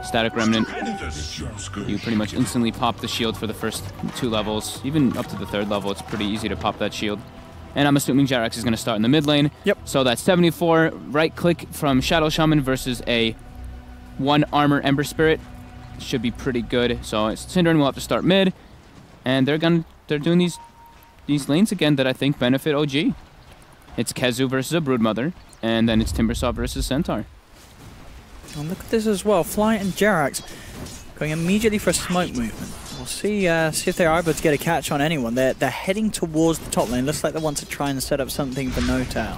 Static Remnant, you pretty much instantly pop the shield for the first 2 levels. Even up to the 3rd level, it's pretty easy to pop that shield. And I'm assuming JerAx is going to start in the mid lane. Yep. So that's 74 right click from Shadow Shaman versus a 1 armor Ember Spirit. Should be pretty good. So Synderen will have to start mid, and they're doing these lanes again that I think benefit OG. It's Kezu versus a Broodmother, and then it's Timbersaw versus Centaur. And look at this as well. Flight and JerAx going immediately for a smoke movement. We'll see if they are able to get a catch on anyone. They're heading towards the top lane. Looks like they want to try and set up something for Notal.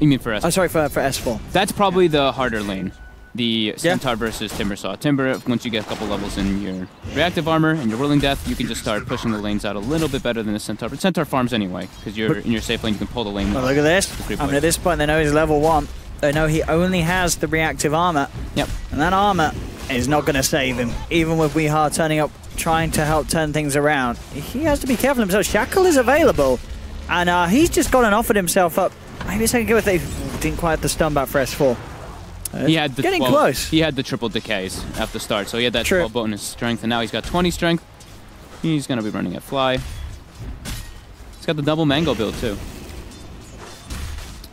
You mean for S4? Oh, sorry, for S4. That's probably the harder lane. The Centaur versus Timbersaw. Timber, once you get a couple levels in your reactive armor and your Whirling Death, you can just start pushing the lanes out a little bit better than the Centaur. But Centaur farms anyway, because you're in your safe lane, you can pull the lane. Oh, look at this. I mean, at this point, they know he's level 1. They know he only has the reactive armor. Yep. And that armor is not going to save him. Even with Weeha turning up, trying to help turn things around, he has to be careful himself. Shackle is available, and he's just gone and offered himself up. Maybe a second go with they didn't quite have the stun back for S4. He had the getting 12, close. He had the triple decays at the start, so he had that True. 12 bonus strength, and now he's got 20 strength. He's going to be running at fly. He's got the double mango build too.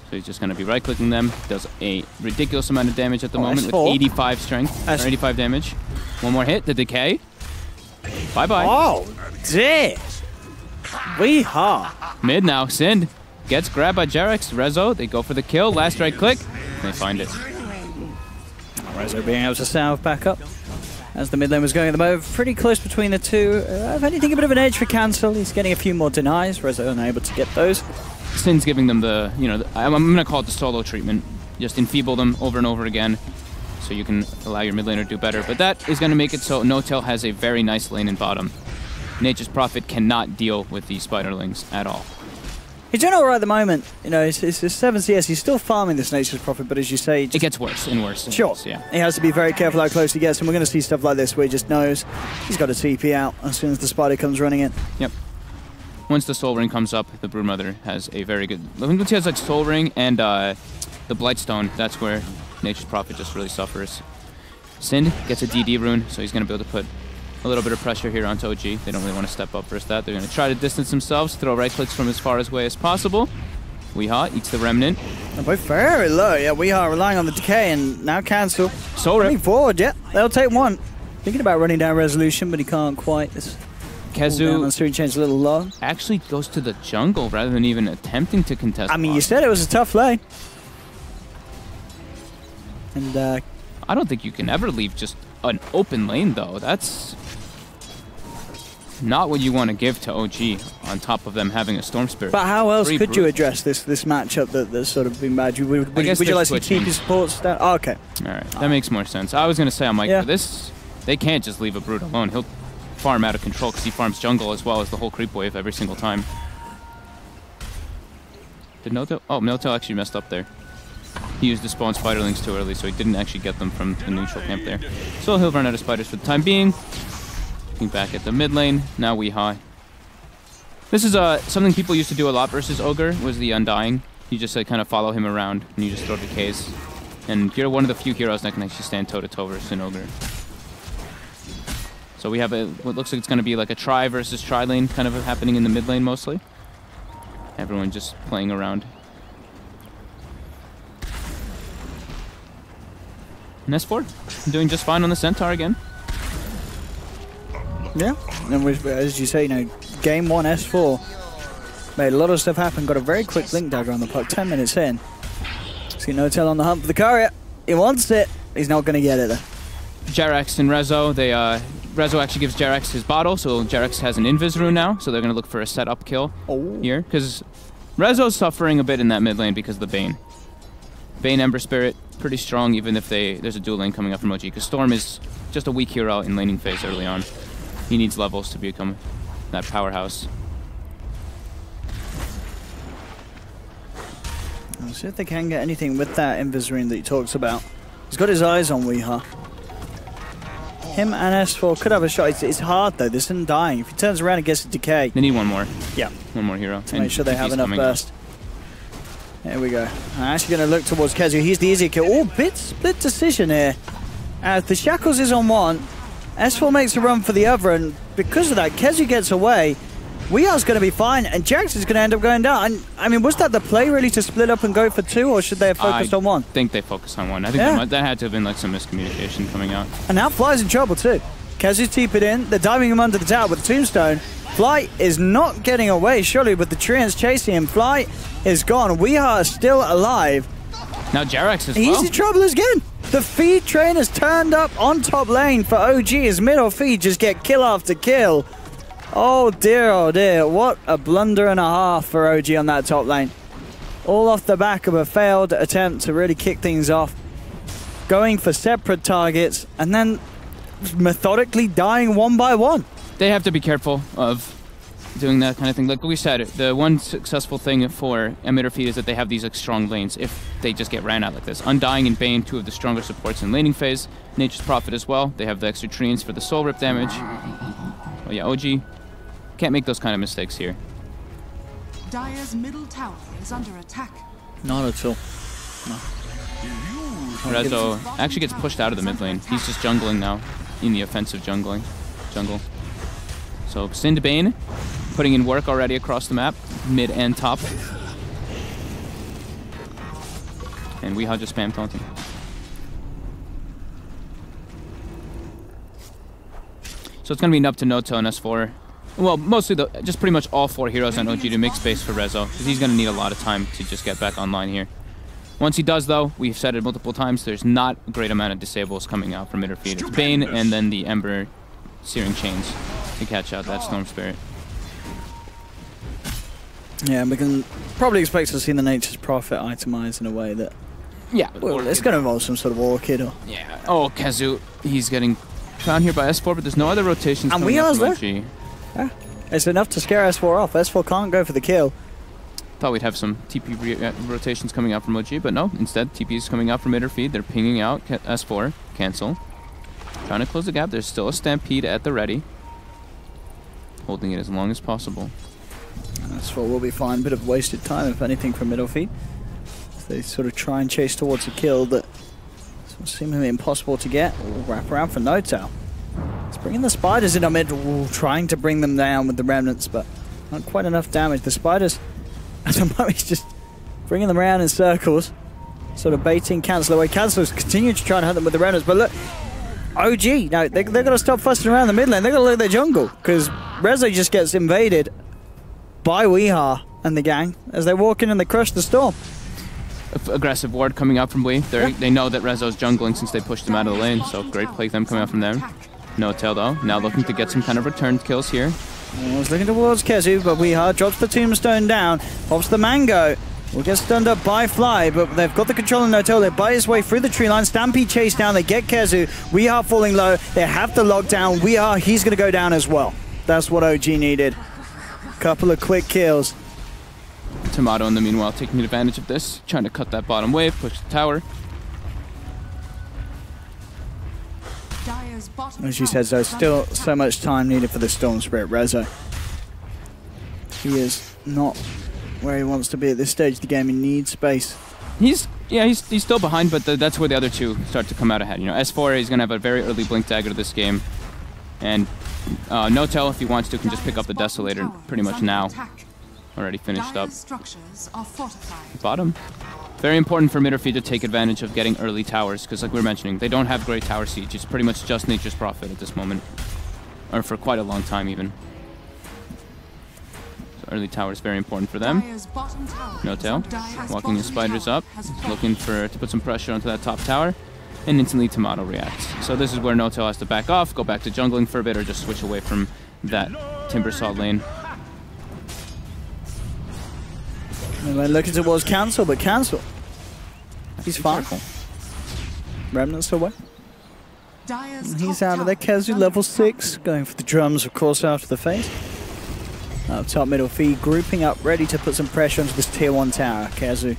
So he's just going to be right-clicking them. Does a ridiculous amount of damage at the moment with 85 strength, or 85 damage. One more hit, the decay. Bye-bye. Oh, dear. Weeha. Mid now, Sind gets grabbed by JerAx. Rezo, they go for the kill. Last right click, they find it. Rezo being able to salve back up as the mid lane was going at the moment. Pretty close between the two. If anything, a bit of an edge for Cancel. He's getting a few more denies. Rezo unable to get those. Sin's giving them the, I'm going to call it the solo treatment. Just enfeeble them over and over again so you can allow your mid laner to do better. But that is going to make it so Notel has a very nice lane in bottom. Nature's Prophet cannot deal with these Spiderlings at all. He's doing all right at the moment. It's 7 CS. He's still farming this Nature's Prophet, but as you say... It gets worse and worse. Sure. Yeah. He has to be very careful how close he gets, and we're going to see stuff like this where he just knows he's got a TP out as soon as the Spider comes running in. Yep. Once the Soul Ring comes up, the Broodmother has a very good... Once he has like Soul Ring and the Blightstone, that's where Nature's Prophet just really suffers. Sind gets a DD rune, so he's going to be able to put a little bit of pressure here onto OG. They don't really want to step up versus that. They're going to try to distance themselves, throw right clicks from as far away as possible. Weeha eats the Remnant. They're both very low. Yeah, Weeha relying on the decay, and now Cancel. Coming forward, yeah. They'll take one. Thinking about running down Resolution, but he can't quite. Kezu change a little low. Actually goes to the jungle rather than even attempting to contest. I mean, you said it was a tough lane. And I don't think you can ever leave just an open lane, though. That's not what you want to give to OG on top of them having a Storm Spirit. But how else could you address this matchup that's sort of been bad? Would you like to keep your supports down? Oh, okay. All right, that makes more sense. I was going to say, I'm like, for this, they can't just leave a Brood alone. He'll farm out of control because he farms jungle as well as the whole creep wave every single time. Did Notel? Oh, Notel actually messed up there. He used the spawn Spiderlings too early, so he didn't actually get them from the neutral camp there. So he'll run out of spiders for the time being. Looking back at the mid lane, now Weeha. This is something people used to do a lot versus Ogre, was the Undying. You just kind of follow him around, and you just throw decays. And you're one of the few heroes that can actually stand toe-to-toe versus an Ogre. So we have what looks like it's going to be like a tri versus tri lane kind of happening in the mid lane mostly. Everyone just playing around. And S4 doing just fine on the Centaur again. Yeah, and as you say, game 1 S4 made a lot of stuff happen. Got a very quick link dagger on the puck. 10 minutes in. See Notel on the hunt for the courier. He wants it. He's not going to get it though. JerAx and Rezo, Rezo actually gives JerAx his bottle, so JerAx has an Invis rune now, so they're going to look for a setup kill here, because Rezo's suffering a bit in that mid lane because of the Bane. Bane Ember Spirit, pretty strong even if there's a dual lane coming up from OG, because Storm is just a weak hero in laning phase early on. He needs levels to become that powerhouse. Let's see if they can get anything with that Invis rune that he talks about. He's got his eyes on Weeha. Him and S4 could have a shot. It's hard though. This isn't dying. If he turns around and gets a decay. They need one more. Yeah. One more hero. To make sure they have enough burst. There we go. I'm actually going to look towards Kezu. He's the easier kill. Oh, split decision here. As the Shackles is on one, S4 makes a run for the other, and because of that, Kezu gets away. Weehar's going to be fine, and Jax is going to end up going down. And, I mean, was that the play really to split up and go for two, or should they have focused on one? I think they focused on one. I think that had to have been like some miscommunication coming out. And now Fly's in trouble too. Kezu's TP'd in, they're diving him under the tower with the tombstone. Fly is not getting away, surely, with the Treants chasing him. Fly is gone. Weehar is still alive. Now Jerax as well. He's in trouble again. The feed train has turned up on top lane for OG as Midorfeed just get kill after kill. Oh dear, what a blunder and a half for OG on that top lane. All off the back of a failed attempt to really kick things off. Going for separate targets and then methodically dying one by one. They have to be careful of doing that kind of thing. Like we said, the one successful thing for Midorfeed is that they have these like strong lanes if they just get ran out like this. Undying and Bane, two of the stronger supports in laning phase. Nature's Prophet as well. They have the extra treants for the soul rip damage. Oh yeah, OG can't make those kind of mistakes here. Dire's middle tower is under attack. Not at all. No. Rezo actually gets pushed out of the mid lane. He's just jungling now in the offensive jungle. So Sin to Bane, putting in work already across the map, mid and top. And Weeha just spam taunting. So it's going to be up to Noto and S4. Well, mostly just pretty much all four heroes on OG to make space for Rezo, because he's going to need a lot of time to just get back online here. Once he does, though, we've said it multiple times, there's not a great amount of disables coming out from Midorfeed. It's Bane and then the Ember Searing Chains to catch out that Storm Spirit. Yeah, we can probably expect to see the Nature's Prophet itemized in a way that... Yeah. Well, it's going to involve some sort of Orchid or... Yeah. Oh, Kezu, he's getting found here by S4, but there's no other rotations coming up from OG. Yeah. It's enough to scare S4 off. S4 can't go for the kill. Thought we'd have some TP rotations coming out from OG, but no. Instead, TP is coming out from Midorfeed. They're pinging out S4. Cancel. Trying to close the gap. There's still a Stampede at the ready. Holding it as long as possible. S4 will be fine. Bit of wasted time, if anything, from Midorfeed. They sort of try and chase towards a kill that seemingly impossible to get. We'll wrap around for Noto. It's bringing the spiders in our mid. Ooh, trying to bring them down with the remnants, but not quite enough damage. The spiders, at the moment, he's just bringing them around in circles, sort of baiting Cancel away. Cancel's continuing to try and hunt them with the remnants, but look, OG, no, they're going to stop fussing around the mid lane. They're going to look at their jungle, because Rezo just gets invaded by Weeha and the gang as they walk in and they crush the storm. Aggressive ward coming out from Wee. They know that Rezo's jungling since they pushed him out of the lane, so great play them coming out from them. No tail though, now looking to get some kind of return kills here. I was looking towards Kezu, but Weeha drops the tombstone down, pops the mango. Will get stunned up by Fly, but they've got the control on Noto. They buy his way through the tree line. Stampede chase down, they get Kezu. Weeha falling low, they have the lockdown. Weeha, he's going to go down as well. That's what OG needed. Couple of quick kills. Tomato in the meanwhile taking advantage of this, trying to cut that bottom wave, push the tower. As she says, there's still so much time needed for the Storm Spirit Rezo. He is not where he wants to be at this stage of the game. He needs space. He's still behind, but that's where the other two start to come out ahead. You know, S4 is going to have a very early Blink Dagger to this game, and Notel, if he wants to, can just pick up the Desolator pretty much now. Already finished up. Bottom. Very important for Midorfeed to take advantage of getting early towers, because like we were mentioning, they don't have great tower siege. It's pretty much just Nature's Prophet at this moment. Or for quite a long time even. So early tower is very important for them. No tail. Walking his spiders up. Looking to put some pressure onto that top tower. And instantly Tomato reacts. So this is where Notel has to back off, go back to jungling for a bit, or just switch away from that Timbersaw lane. And we're looking towards Cancel, but Cancel, he's fine. Remnants away. And he's out of there. Kezu, level 6, going for the drums, of course, after the face. Up top, Midorfeed grouping up, ready to put some pressure onto this tier 1 tower. Kezu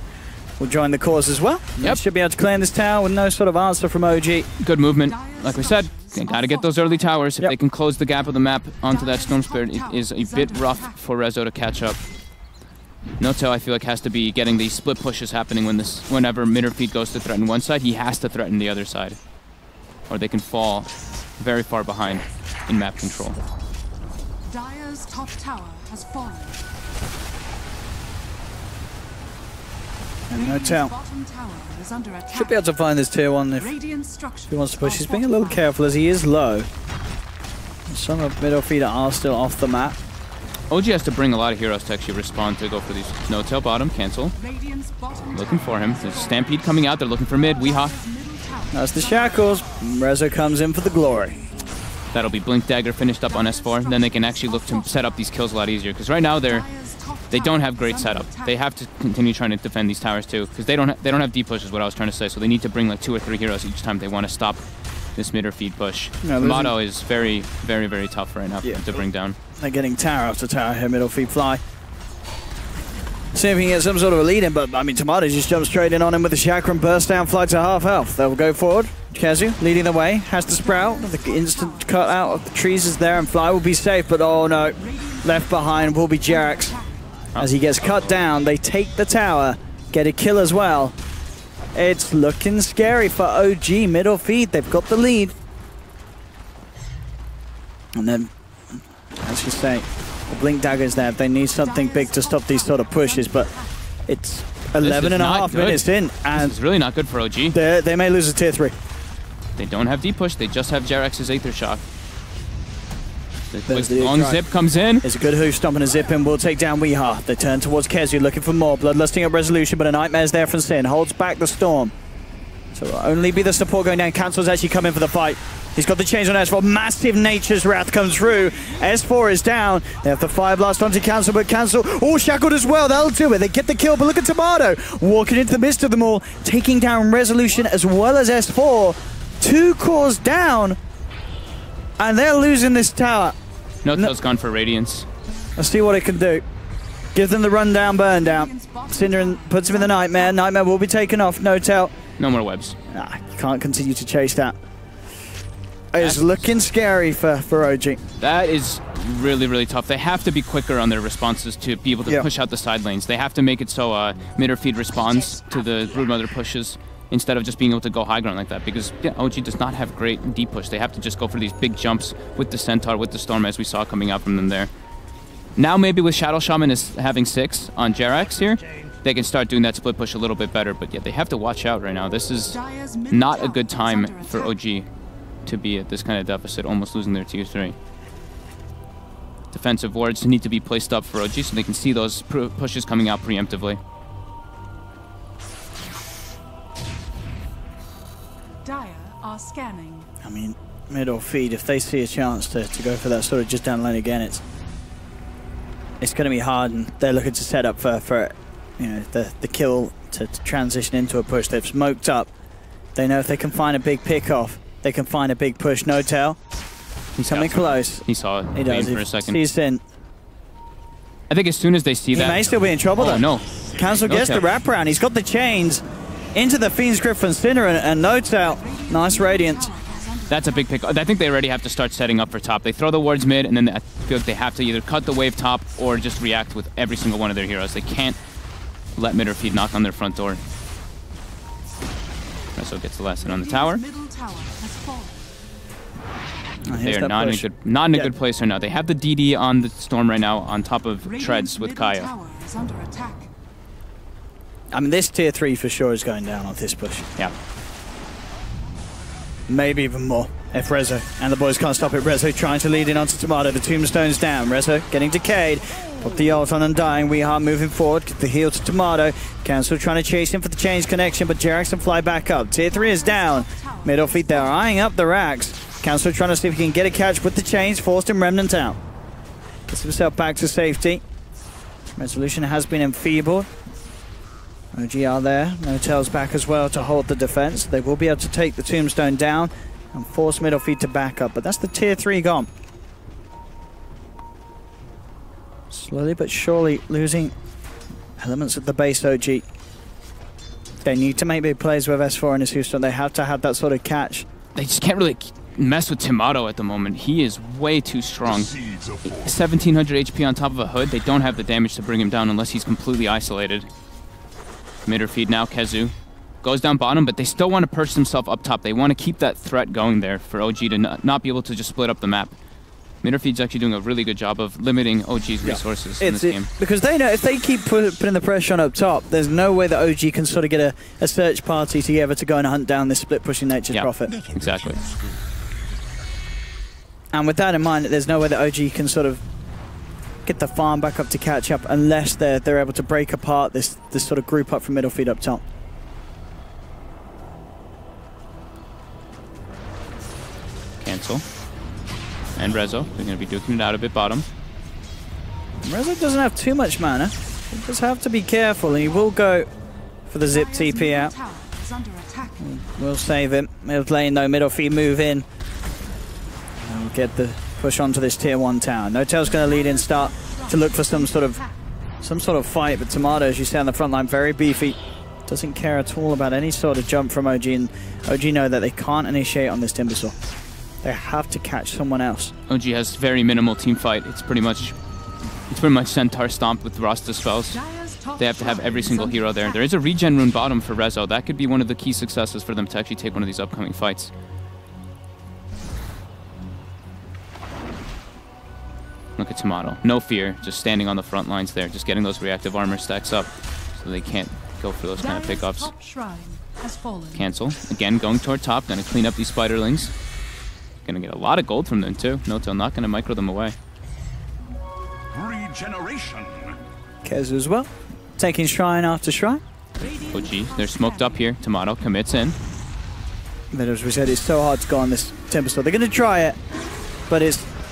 will join the cause as well. Yep. Should be able to claim this tower with no sort of answer from OG. Good movement. Like we said, they gotta get those early towers. If they can close the gap of the map onto that Storm Spirit, it is a bit rough for Rezo to catch up. Noto, I feel like, has to be getting these split pushes happening whenever Midorfeed goes to threaten one side. He has to threaten the other side. or they can fall very far behind in map control. Dire's top tower has fallen. And no tell. Bottom tower is under attack. Should be able to find this tier 1 if Radiant structures he wants to push. are He's being a little fortified. careful as he is low. Some of Midorfeed are still off the map. OG has to bring a lot of heroes to actually respond to go for these. No tail bottom, cancel. Radiant's bottom Looking tower for him. has There's fallen. Stampede coming out. They're looking for mid. Weehaw. Dire's middle tower That's the Shackles. Rezo comes in for the glory. That'll be Blink Dagger finished up on S4. Then they can actually look to set up these kills a lot easier. Because right now they don't have great setup. They have to continue trying to defend these towers too. Because they don't have deep push is what I was trying to say. So they need to bring like 2 or 3 heroes each time they want to stop this Midorfeed push. No, Motto is very, very, very tough right now to bring down. They're getting tower after tower here, Midorfeed fly. See if he can get some sort of a lead in, but I mean, Tomato just jumps straight in on him with the chakra and burst down, fly to half health. They'll go forward. Kazu leading the way, has the sprout. The instant cut out of the trees is there, and Fly will be safe, but oh no. Left behind will be Jerax. As he gets cut down, they take the tower, get a kill as well. It's looking scary for OG. Midorfeed, they've got the lead. And then, as you say, the Blink Dagger's there. They need something big to stop these sort of pushes, but it's 11 and a half minutes in, and it's really not good for OG. they may lose a tier 3. They don't have deep push, they just have Jerax's Aether Shock. The There's quick the long drive. zip comes in. It's a good hoof stomping a zip and will take down Weeha. They turn towards Kezu looking for more. Bloodlusting up Resolution, but a Nightmare's there from Sin. Holds back the Storm. So it'll only be the support going down. Cancel's actually coming for the fight. He's got the chains on S4. Massive Nature's Wrath comes through. S4 is down. They have the Fire Blast onto Cancel, but Cancel, oh, shackled as well. That'll do it. They get the kill, but look at Tomato. Walking into the midst of them all, taking down Resolution as well as S4. 2 cores down, and they're losing this tower. No tail's gone for Radiance. Let's see what it can do. Give them the rundown, burn down. Synderen puts him in the Nightmare. Nightmare will be taken off. No tail. No more webs. Nah, you can't continue to chase that. It's looking scary for OG. That is really, really tough. They have to be quicker on their responses to be able to push out the side lanes. They have to make it so Midorfeed responds to the Broodmother pushes instead of just being able to go high ground like that, because OG does not have great deep push. They have to just go for these big jumps with the Centaur, with the Storm, as we saw coming out from them there. Now maybe with Shadow Shaman is having 6 on Jerax here, they can start doing that split push a little bit better, but yeah, they have to watch out right now. This is not a good time for OG to be at this kind of deficit, almost losing their tier 3. Defensive wards need to be placed up for OG so they can see those pushes coming out preemptively. Dire are scanning. I mean, Midorfeed, if they see a chance to go for that sort of just down lane again, it's going to be hard, and they're looking to set up for you know, the kill to transition into a push. They've smoked up. They know if they can find a big pick off, they can find a big push. No tail. He's coming close. He saw it. He does. For a second. He's in. I think as soon as they see that, He may still be in trouble though. No. Cancel gets the wraparound. He's got the chains into the Fiend's Grip from Sinner, and no tail. Nice Radiance. That's a big pick. I think they already have to start setting up for top. They throw the wards mid, and then I feel like they have to either cut the wave top or just react with every single one of their heroes. They can't let Midorfeed knock on their front door. Rezo gets the last hit on the tower. Middle tower has fallen. They are not in a good place right now. They have the DD on the Storm right now on top of Treads with Kaya. Tower is under attack. I mean, this tier 3 for sure is going down on this push. Yeah. Maybe even more if Rezo and the boys can't stop it. Rezo trying to lead in onto Tomato. The tombstone's down. Rezo getting decayed. Put the ult on Undying. Weeha moving forward. Get the heal to Tomato. Cancel trying to chase him for the chains connection, but Jerax can fly back up. Tier 3 is down. Midorfeed, they're eyeing up the racks. Cancel trying to see if he can get a catch with the chains. Forced him Remnant out. Gets himself back to safety. Resolution has been enfeebled. OG are there. No tails back as well to hold the defense. They will be able to take the tombstone down and force Midorfeed to back up, but that's the tier 3 gone. Slowly but surely losing elements of the base OG. They need to make big plays with S4 and his Houston. They have to have that sort of catch. They just can't really mess with Tomato at the moment. He is way too strong. 1700 HP on top of a hood. They don't have the damage to bring him down unless he's completely isolated. Midorfeed now, Kezu. goes down bottom, but they still want to perch themselves up top. They want to keep that threat going there for OG to not be able to just split up the map. Midorfeed's actually doing a really good job of limiting OG's resources in this game. Because they know if they keep putting the pressure on up top, there's no way that OG can sort of get a search party together to go and hunt down this split pushing nature's prophet. Exactly. And with that in mind, there's no way that OG can sort of get the farm back up to catch up unless they're able to break apart this sort of group up from Midorfeed up top. Cancel. And Rezo, they're going to be duking it out a bit bottom. Rezo doesn't have too much mana. He just have to be careful. He will go for the zip TP out. We'll save him. Mid lane though, Midorfeed move in. And we'll get the push onto this tier 1 tower. No-Tail's going to lead in, start to look for some sort of fight, but Tomato, as you say on the front line, very beefy. Doesn't care at all about any sort of jump from OG, and OG know that they can't initiate on this Timbersaw. They have to catch someone else. OG has very minimal team fight. It's pretty much Centaur Stomp with Rasta spells. They have to have every single hero there. There is a regen rune bottom for Rezo. That could be one of the key successes for them to actually take one of these upcoming fights. Look at Tomato. No fear, just standing on the front lines there, just getting those reactive armor stacks up so they can't go for those kind of pickups. Cancel. Again, going toward top, gonna clean up these spiderlings. Gonna get a lot of gold from them too. No-Tail not gonna micro them away. Regeneration. Kezu as well, taking shrine after shrine. OG, they're smoked up here. Tomato commits in. But as we said, it's so hard to go on this Timbersaw. They're gonna try it, but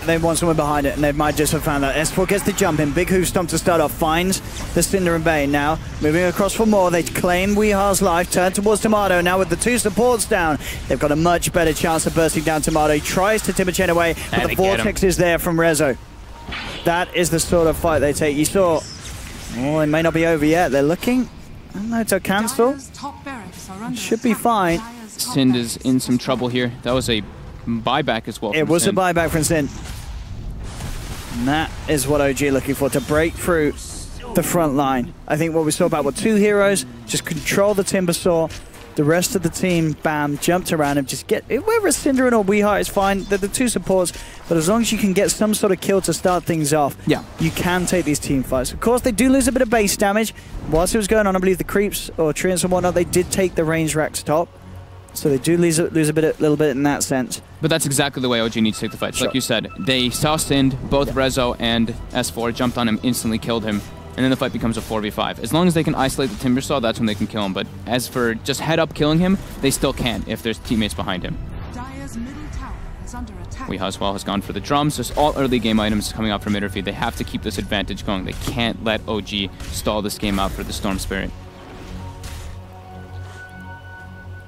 they want someone behind it, and they might just have found that. S4 gets the jump in. Big Hoof Stomp to start off. Finds the Cinder and Bane now. Moving across for more. They claim Weehar's life. Turn towards Tomato. Now with the 2 supports down, they've got a much better chance of bursting down Tomato. He tries to Timber Chain away, but the Vortex is there from Rezo. That is the sort of fight they take. You saw... Oh, it may not be over yet. They're looking... No, to cancel. Should be fine. Sind is in some trouble here. That was a buyback as well. It was a buyback from Sin. And that is what OG are looking for, to break through the front line. I think what we saw about 2 heroes, just control the Timbersaw. The rest of the team, bam, jumped around him. Just get, whether it's Cinderin or Weehart is fine. They're the 2 supports, but as long as you can get some sort of kill to start things off, you can take these team fights. Of course, they do lose a bit of base damage. Whilst it was going on, I believe the creeps or treants and whatnot, they did take the range racks top. So they do lose a little bit in that sense. But that's exactly the way OG needs to take the fights. Sure. Like you said, they saw Sind, both Rezo and S4 jumped on him, instantly killed him, and then the fight becomes a 4v5. As long as they can isolate the Timbersaw, that's when they can kill him. But as for just head up killing him, they still can't if there's teammates behind him. Weehaswell has gone for the drums. There's all early game items coming out from Midorfeed. They have to keep this advantage going. They can't let OG stall this game out for the Storm Spirit.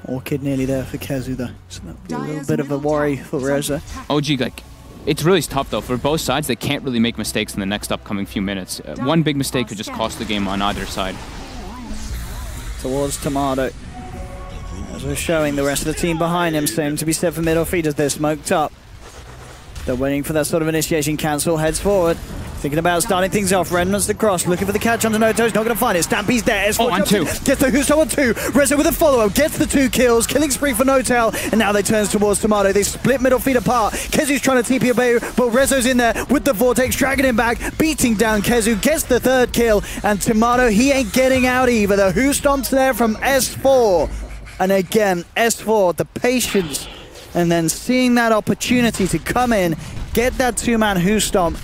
Orchid nearly there for Kezu though, so that'll be a little bit of a worry for Reza. OG, like, it's really tough though. For both sides, they can't really make mistakes in the next upcoming few minutes. One big mistake could just cost the game on either side. Towards Tomato. As we're showing, the rest of the team behind him, same to be said for Midorfeed as they're smoked up. They're waiting for that sort of initiation. Cancel, heads forward. Thinking about starting things off. Remnants the cross, looking for the catch onto No-Toe. He's not going to find it. Stampy's there. S4 on 2. Gets the Husto on 2. Rezo with a follow-up. Gets the 2 kills. Killing spree for No-Tail. And now they turn towards Tomato. They split Midorfeed apart. Kezu's trying to TP away, but Rezo's in there with the Vortex, dragging him back, beating down Kezu. Gets the 3rd kill. And Tomato, he ain't getting out either. The Who Stomps there from S4. And again, S4, the patience. And then seeing that opportunity to come in, get that 2-man Who Stomp.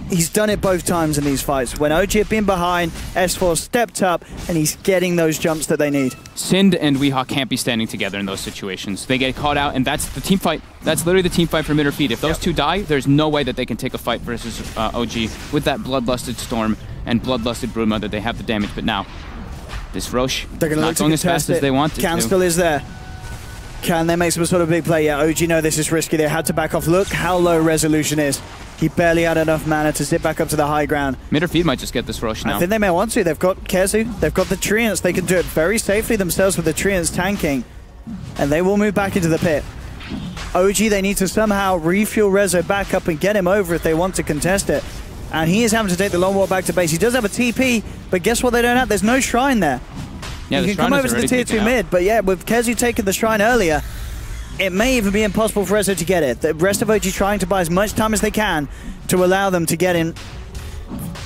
He's done it both times in these fights. When OG had been behind, S4 stepped up, and he's getting those jumps that they need. Sind and Weehawk can't be standing together in those situations. They get caught out, and that's the team fight. That's literally the team fight for Midorfeed. If those 2 die, there's no way that they can take a fight versus OG with that Bloodlusted Storm and Bloodlusted Broodmother. They have the damage, but now, this Roche is not going as fast as they want it to. Cancel is there. Can they make some sort of big play? Yeah, OG know this is risky. They had to back off. Look how low resolution is. He barely had enough mana to zip back up to the high ground. Midorfeed might just get this rush now. I think they may want to. They've got Kezu. They've got the Treants. They can do it very safely themselves with the Treants tanking. And they will move back into the pit. OG, they need to somehow refuel Rezo back up and get him over if they want to contest it. And he is having to take the long walk back to base. He does have a TP, but guess what they don't have? There's no shrine there. Yeah, he the can come Shrine over is to the already tier 2 taken out. mid, but yeah, with Kezu taking the Shrine earlier, it may even be impossible for Rezo to get it. The rest of OG trying to buy as much time as they can to allow them to get in.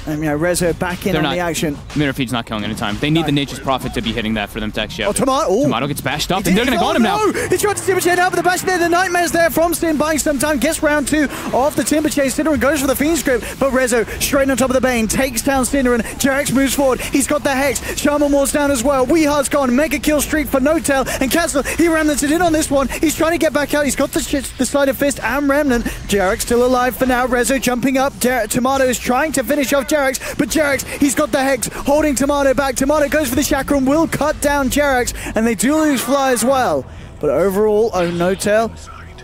And, you know, Rezo back in on the action. Midorfeed's not killing any time. They need the Nature's Prophet to be hitting that for them to actually have Tomato gets bashed up, and they're going to go on him now. He tried to Timber Chase out, but the bash there, the Nightmares there from Sin, buying some time, gets round 2 off the Timber Chase. Synderen goes for the Fiend Script, but Rezo straight on top of the Bane, takes down Synderen. Jarex moves forward, he's got the Hex, Shaman Ward's down as well. Weehar's gone, mega kill streak for Notel, and Cancel, he remnanted in on this one. He's trying to get back out, he's got the Sleight of Fist and Remnant. Jarex still alive for now, Rezo jumping up. Tomato is trying to finish off Jarex, but Jarex, he's got the Hex, holding Tomato back. Tomato goes for the Chakra and will cut down Jarex, and they do lose Fly as well. But overall, Notel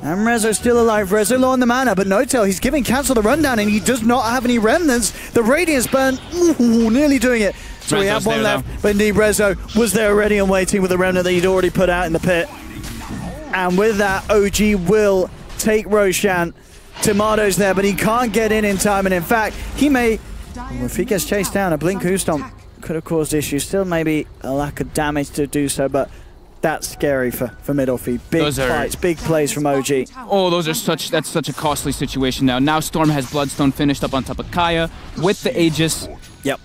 and Rezo still alive. Rezo low on the mana, but Notel, he's giving Cancel the rundown, and he does not have any Remnants. The Radiance burn, nearly doing it. So we have one left, but indeed Rezo was there already and waiting with the Remnant that he'd already put out in the pit. And with that, OG will take Roshan. Tomato's there, but he can't get in time, and in fact, he may... Well, if he gets chased down, a Blink Hoostomp could have caused issues. Still maybe a lack of damage to do so, but that's scary for Midorfeed. Big fights, big plays from OG. Oh, that's such a costly situation now. Now Storm has Bloodstone finished up on top of Kaya with the Aegis. Yep.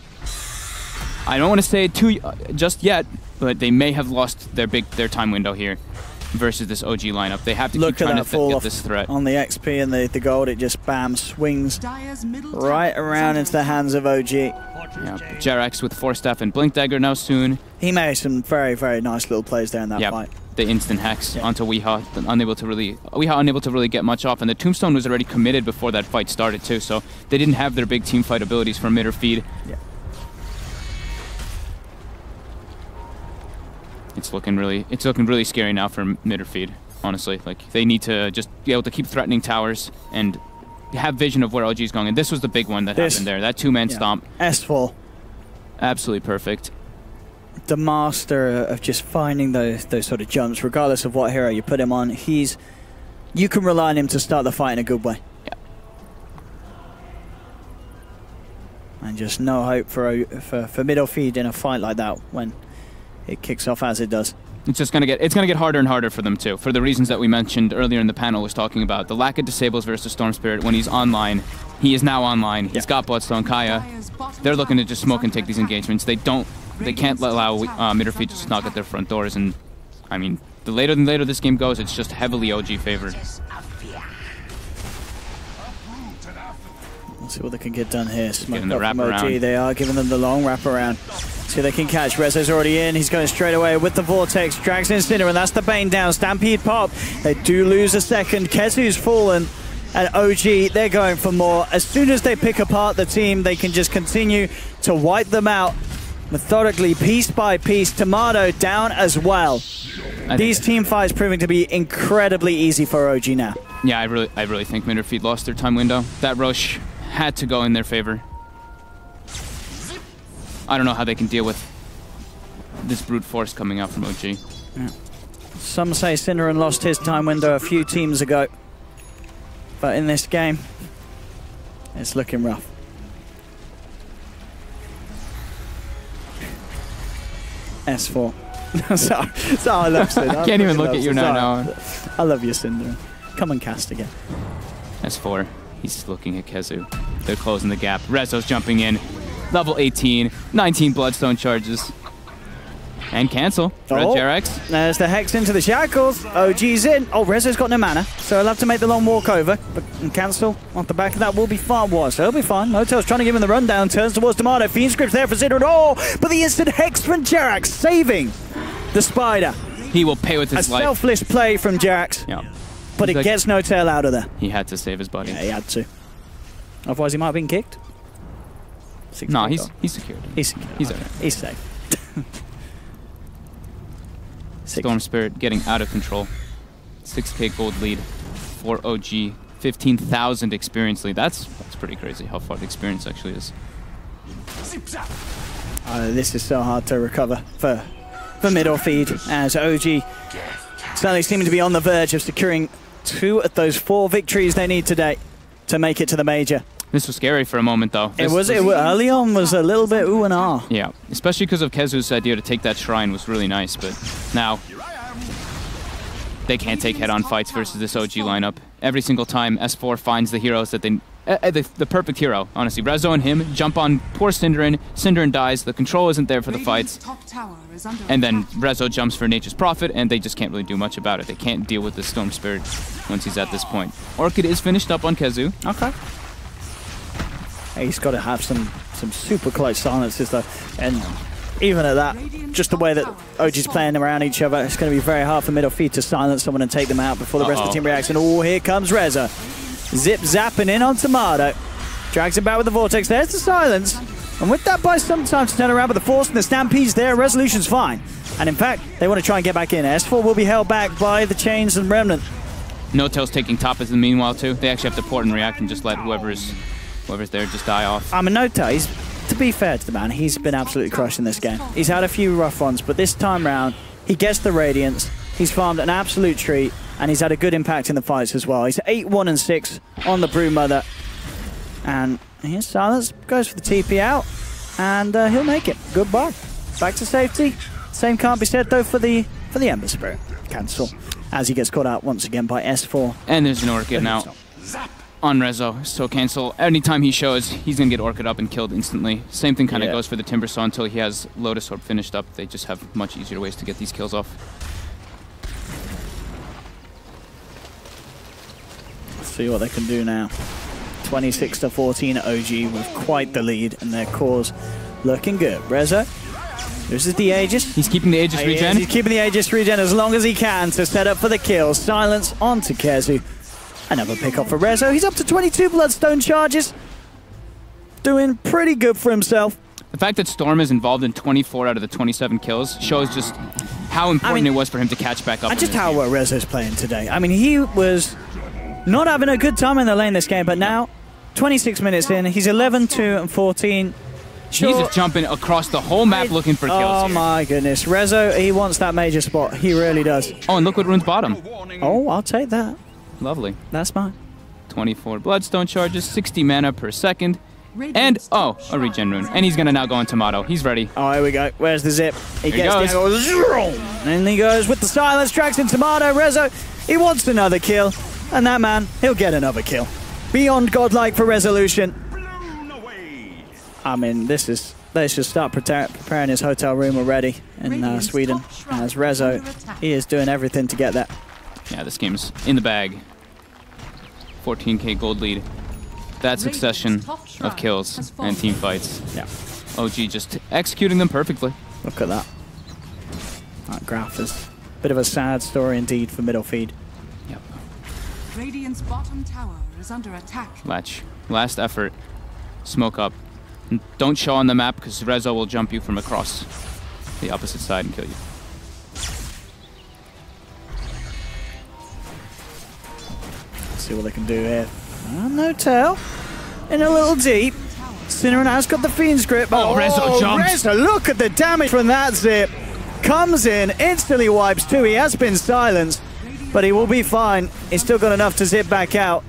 I don't want to say it just yet, but they may have lost their time window here versus this OG lineup. They have to keep trying to get this threat. On the XP and the gold, it just bam swings right around into the hands of OG. Yeah, Jarex with Force Staff and Blink Dagger now soon. He made some very, very nice little plays there in that fight. The instant Hex onto Weehaw, unable to really get much off, and the Tombstone was already committed before that fight started too, so they didn't have their big team fight abilities from Midorfeed. Yeah. It's looking really scary now for Midorfeed, honestly. Like, they need to just be able to keep threatening towers and have vision of where OG's going. And this was the big one that happened there. That two-man stomp. S4. Absolutely perfect. The master of just finding those sort of jumps, regardless of what hero you put him on. You can rely on him to start the fight in a good way. Yeah. And just no hope for Midorfeed in a fight like that when it kicks off as it does. It's gonna get harder and harder for them too, for the reasons that we mentioned earlier in the panel. Was talking about the lack of disables versus Storm Spirit. When he's online, he is now online. He's got Bloodstone, Kaya. They're looking to just smoke and take these engagements. They can't allow Midorfeed to just knock at their front doors. And I mean, the later this game goes, it's just heavily OG favored. Let's see what they can get done here. Smoke Getting the up wrap from OG. around. They are giving them the long wrap around. See if they can catch. Rezo's already in. He's going straight away with the Vortex. Drags in Cinder, and that's the Bane down. Stampede pop. They do lose a second. Kezu's fallen. And OG, they're going for more. As soon as they pick apart the team, they can just continue to wipe them out methodically, piece by piece. Tomato down as well. These team fights proving to be incredibly easy for OG now. Yeah, I really think Midorfeed lost their time window. That Roche had to go in their favor. I don't know how they can deal with this brute force coming out from OG. Yeah. Some say Synderen lost his time window a few teams ago. But in this game, it's looking rough. S4. so I love Synderen. I can't even look at you now. I love you, Synderen. Come and cast again. S4. He's looking at Kezu. They're closing the gap. Rezo's jumping in. Level 18. 19 Bloodstone charges. And cancel. Red Jarex. There's the Hex into the Shackles. OG's in. Oh, Rezo's got no mana, so he'll have to make the long walk over. But cancel off the back of that will be far worse. So he'll be fine. Notel's trying to give him the rundown. Turns towards Tomato. Fiend Script's there for Synderen. Oh, but the instant Hex from Jarex saving the Spider. He will pay with his life. A selfless play from Jarex. Yeah. But it gets Notel out of there. He had to save his buddy. Yeah, he had to. Otherwise, he might have been kicked. No, he's secured. He's secured. He's okay. He's safe. Storm Spirit getting out of control. 6k gold lead for OG. 15,000 experience lead. That's pretty crazy how far the experience actually is. This is so hard to recover for Midorfeed, as OG certainly seeming to be on the verge of securing 2 of those 4 victories they need today to make it to the major. This was scary for a moment, though. It was early on was a little bit ooh and ah. Yeah, especially because of Kezu's idea to take that shrine was really nice, but now they can't take head-on fights versus this OG lineup. Every single time S4 finds the heroes that they... the perfect hero, honestly. Rezo and him jump on poor Synderin. Synderin dies. The control isn't there for the fights. And then Rezo jumps for Nature's Prophet, and they just can't really do much about it. They can't deal with the Storm Spirit once he's at this point. Orchid is finished up on Kezu. Okay. He's got to have some super close silences, though. And even at that, just the way that OG's playing around each other, it's going to be very hard for Midorfeed to silence someone and take them out before the rest of the team reacts. And oh, here comes Rezo. Zip zapping in on Tomato. Drags him back with the Vortex. There's the silence. And with that buys some time to turn around, but the Force and the Stampede's there. Resolution's fine. And in fact, they want to try and get back in. S4 will be held back by the Chains and Remnant. No-Tail's taking top as the meanwhile, too. They actually have to port and react and just let whoever's there just die off. I mean, No-Tail, to be fair to the man, he's been absolutely crushing this game. He's had a few rough ones, but this time round, he gets the Radiance. He's farmed an absolute treat, and he's had a good impact in the fights as well. He's 8-1-6 on the Broodmother. And here's Silence, goes for the TP out, and he'll make it. Goodbye. Back to safety. Same can't be said, though, for the Ember Spirit. Cancel, as he gets caught out once again by S4. And there's an Orchid now on Rezo, so cancel. Anytime he shows, he's going to get Orchid up and killed instantly. Same thing kind of goes for the Timbersaw until he has Lotus Orb finished up. They just have much easier ways to get these kills off. Let's see what they can do now. 26-14 OG with quite the lead, and their cause looking good. Rezo, this is the Aegis. He's keeping the Aegis regen. He's keeping the Aegis regen as long as he can to set up for the kill. Silence onto Kezu. Another pick up for Rezo. He's up to 22 Bloodstone charges. Doing pretty good for himself. The fact that Storm is involved in 24 out of the 27 kills shows just how important it was for him to catch back up. And just how well Rezo's playing today. I mean, he was not having a good time in the lane this game, but now, 26 minutes in, he's 11-2-14. Sure. He's just jumping across the whole map looking for kills. Oh my goodness. Rezo, he wants that major spot. He really does. Oh, and look what runes bottom. Oh, I'll take that. Lovely. That's mine. 24 Bloodstone charges, 60 mana per second. And, oh, a regen rune. And he's going to now go on Tomato. He's ready. Oh, here we go. Where's the zip? He gets the angle. And he goes with the silence, tracks in Tomato. Rezo, he wants another kill. And that man, he'll get another kill. Beyond godlike for resolution. I mean, let's just start preparing his hotel room already in Sweden. As Rezo, he is doing everything to get that. Yeah, this game's in the bag. 14k gold lead. That succession of kills and team fights. Yeah. OG just executing them perfectly. Look at that. That graph is a bit of a sad story indeed for Midorfeed. Yep. Radiant's bottom tower is under attack. Latch. Last effort. Smoke up. And don't show on the map because Rezo will jump you from across the opposite side and kill you. See what they can do here. No-Tail in a little deep. Synderin has got the Fiend's Grip. Oh, Rezo jumps. Rezo, look at the damage from that zip. Comes in, instantly wipes too. He has been silenced, but he will be fine. He's still got enough to zip back out.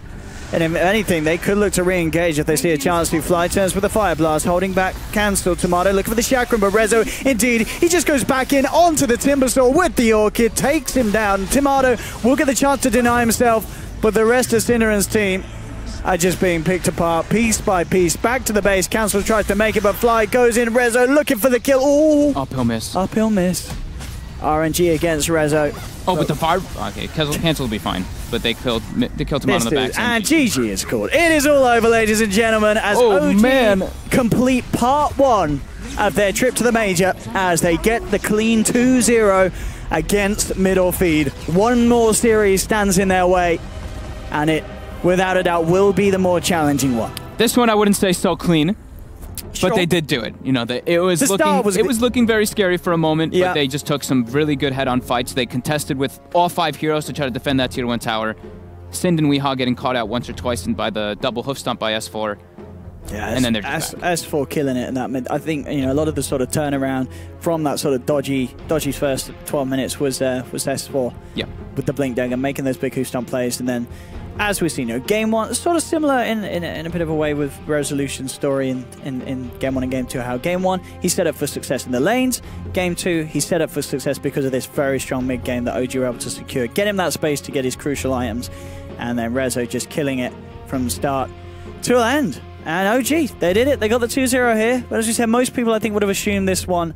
And if anything, they could look to re-engage if they see a chance to. Fly turns with the Fire Blast, holding back cancel. Tomato looking for the Chakram, but Rezo, indeed, he just goes back in onto the Timbersaw with the Orchid, takes him down. Tomato will get the chance to deny himself, but the rest of Synderin's team are just being picked apart piece by piece. Back to the base, Cancel tries to make it, but Fly goes in. Rezo looking for the kill. Ooh. Uphill miss. Uphill miss. RNG against Rezo. Oh, but the fire... Okay, Cancel will be fine. But they killed Tomato on the back. And GG is called. It is all over, ladies and gentlemen, as OG complete part one of their trip to the Major as they get the clean 2-0 against Midorfeed. One more series stands in their way, and it, without a doubt, will be the more challenging one. This one I wouldn't say so clean. But they did do it. You know, it was looking very scary for a moment, but they just took some really good head-on fights. They contested with all 5 heroes to try to defend that tier 1 tower. Sind and Weehaw getting caught out once or twice by the double hoof stomp by S4. Yeah, and then they're just S4 killing it in that mid. I think, you know, a lot of the sort of turnaround from that sort of dodgy's first 12 minutes was S4. Yeah. With the blink dagger, making those big hoof stomp plays, and then as we've seen, game one, sort of similar in a bit of a way with Resolution's story in game one and game two. How game one, he set up for success in the lanes. Game two, he set up for success because of this very strong mid game that OG were able to secure. Get him that space to get his crucial items. And then Rezo just killing it from the start to end. And OG, they did it. They got the 2-0 here. But as we said, most people, I think, would have assumed this one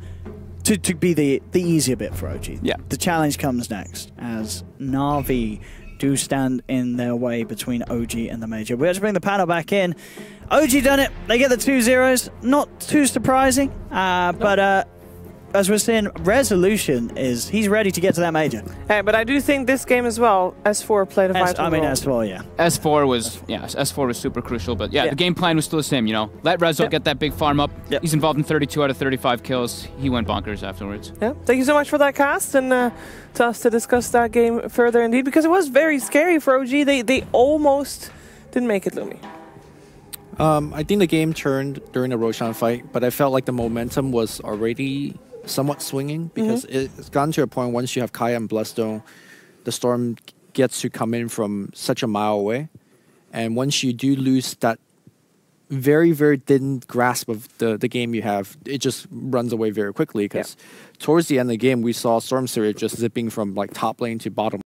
to be the easier bit for OG. Yeah. The challenge comes next as Na'Vi do stand in their way between OG and the Major. We have to bring the panel back in. OG done it. They get the 2-0s. Not too surprising, but as we're seeing, Resolution he's ready to get to that Major. Hey, but I do think this game as well, S4 played a vital role. S4, yeah. S4 was super crucial, but the game plan was still the same, Let Rezo get that big farm up. Yep. He's involved in 32 out of 35 kills. He went bonkers afterwards. Yeah, thank you so much for that cast and to us to discuss that game further indeed, because it was very scary for OG. They almost didn't make it, Lumi. I think the game turned during the Roshan fight, but I felt like the momentum was already somewhat swinging because it's gotten to a point once you have Kaya and Bloodstone, the Storm gets to come in from such a mile away. And once you do lose that very, very thin grasp of the game you have, it just runs away very quickly because towards the end of the game, we saw Storm Spirit just zipping from like top lane to bottom